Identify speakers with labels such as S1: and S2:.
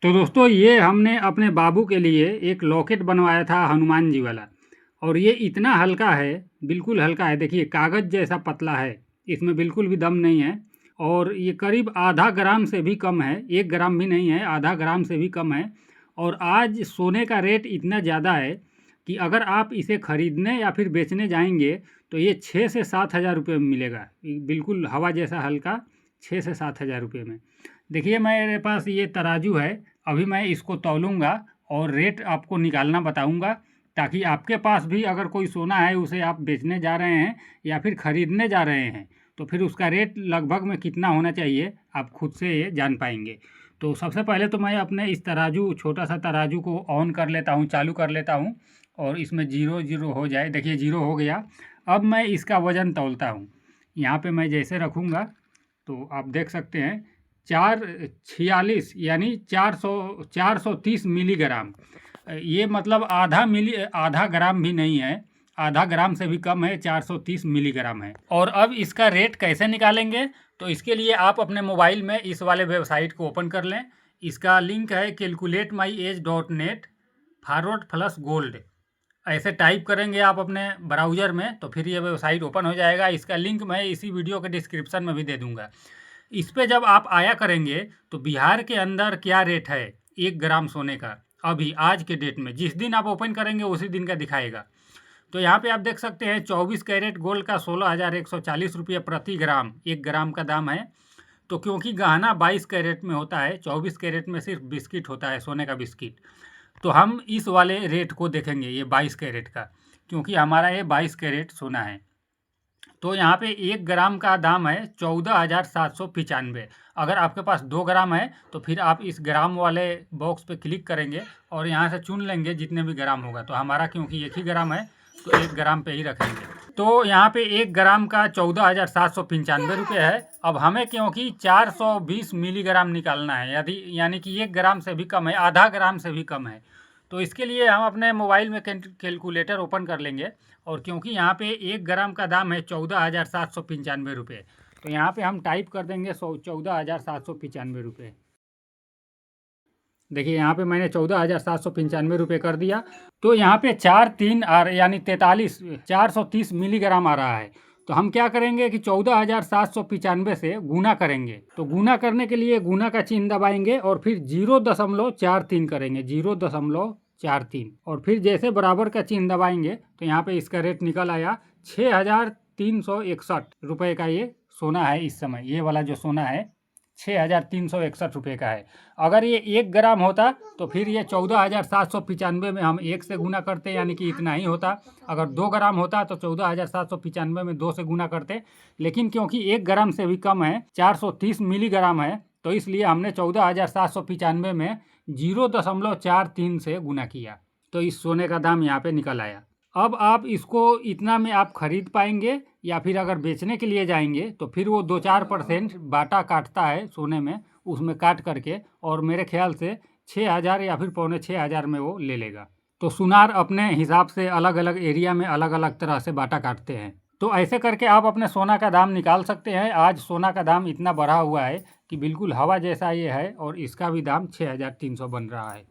S1: तो दोस्तों ये हमने अपने बाबू के लिए एक लॉकेट बनवाया था हनुमान जी वाला। और ये इतना हल्का है, बिल्कुल हल्का है। देखिए कागज़ जैसा पतला है, इसमें बिल्कुल भी दम नहीं है। और ये करीब आधा ग्राम से भी कम है, 1 ग्राम भी नहीं है, आधा ग्राम से भी कम है। और आज सोने का रेट इतना ज़्यादा है कि अगर आप इसे ख़रीदने या फिर बेचने जाएंगे तो ये 6 से 7 हज़ार रुपये में मिलेगा। बिल्कुल हवा जैसा हल्का, 6 से 7 हज़ार रुपये में। देखिए मेरे पास ये तराजू है, अभी मैं इसको तौलूँगा और रेट आपको निकालना बताऊँगा, ताकि आपके पास भी अगर कोई सोना है उसे आप बेचने जा रहे हैं या फिर ख़रीदने जा रहे हैं, तो फिर उसका रेट लगभग में कितना होना चाहिए आप खुद से ये जान पाएंगे। तो सबसे पहले तो मैं अपने इस तराजू, छोटा सा तराजू को ऑन कर लेता हूँ, चालू कर लेता हूँ और इसमें जीरो जीरो हो जाए। देखिए जीरो हो गया। अब मैं इसका वज़न तौलता हूँ। यहाँ पे मैं जैसे रखूँगा तो आप देख सकते हैं 446 यानी 430 मिलीग्राम। ये मतलब आधा ग्राम भी नहीं है, आधा ग्राम से भी कम है, 430 मिलीग्राम है। और अब इसका रेट कैसे निकालेंगे, तो इसके लिए आप अपने मोबाइल में इस वाले वेबसाइट को ओपन कर लें। इसका लिंक है calculatemyage.net फॉरवर्ड प्लस गोल्ड। ऐसे टाइप करेंगे आप अपने ब्राउज़र में तो फिर ये वेबसाइट ओपन हो जाएगा। इसका लिंक मैं इसी वीडियो के डिस्क्रिप्शन में भी दे दूँगा। इस पे जब आप आया करेंगे तो बिहार के अंदर क्या रेट है 1 ग्राम सोने का, अभी आज के डेट में जिस दिन आप ओपन करेंगे उसी दिन का दिखाएगा। तो यहाँ पे आप देख सकते हैं 24 कैरेट गोल्ड का 16,140 रुपये प्रति ग्राम 1 ग्राम का दाम है। तो क्योंकि गहना 22 कैरेट में होता है, 24 कैरेट में सिर्फ बिस्किट होता है, सोने का बिस्किट, तो हम इस वाले रेट को देखेंगे, ये 22 कैरेट का, क्योंकि हमारा ये 22 कैरेट सोना है। तो यहाँ पे 1 ग्राम का दाम है 14,795। अगर आपके पास 2 ग्राम है तो फिर आप इस ग्राम वाले बॉक्स पे क्लिक करेंगे और यहाँ से चुन लेंगे जितने भी ग्राम होगा। तो हमारा क्योंकि 1 ही ग्राम है तो 1 ग्राम पे ही रखेंगे। तो यहाँ पे 1 ग्राम का 14,795 रुपये है। अब हमें क्योंकि 420 मिलीग्राम निकालना है, यदि यानी कि 1 ग्राम से भी कम है, आधा ग्राम से भी कम है, तो इसके लिए हम अपने मोबाइल में कैलकुलेटर ओपन कर लेंगे। और क्योंकि यहाँ पे 1 ग्राम का दाम है 14,795 रुपये, तो यहाँ पे हम टाइप कर देंगे 14,795 रुपये। देखिए यहाँ पे मैंने 14,795 रुपये कर दिया। तो यहाँ पे 4 3 यानी 430 मिलीग्राम आ रहा है। तो हम क्या करेंगे कि 14,795 से गुना करेंगे। तो गुना करने के लिए गुना का चिन्ह दबाएंगे और फिर 0.43 करेंगे, 0.43, और फिर जैसे बराबर का चिन्ह दबाएंगे तो यहाँ पे इसका रेट निकल आया 6,361 रुपये का ये सोना है। इस समय ये वाला जो सोना है 6,361 रुपये का है। अगर ये 1 ग्राम होता तो फिर ये 14,795 में हम 1 से गुना करते, यानी कि इतना ही होता। अगर 2 ग्राम होता तो 14,795 में 2 से गुना करते। लेकिन क्योंकि 1 ग्राम से भी कम है, 430 मिलीग्राम है, तो इसलिए हमने 14,795 में 0.43 से गुना किया। तो इस सोने का दाम यहाँ पे निकल आया। अब आप इसको इतना में आप खरीद पाएंगे या फिर अगर बेचने के लिए जाएंगे तो फिर वो 2-4% बाटा काटता है सोने में, उसमें काट करके, और मेरे ख्याल से 6,000 या फिर 5,500 में वो ले लेगा। तो सुनार अपने हिसाब से अलग अलग एरिया में अलग अलग तरह से बाटा काटते हैं। तो ऐसे करके आप अपने सोना का दाम निकाल सकते हैं। आज सोना का दाम इतना बढ़ा हुआ है कि बिल्कुल हवा जैसा ये है, और इसका भी दाम 6,300 बन रहा है।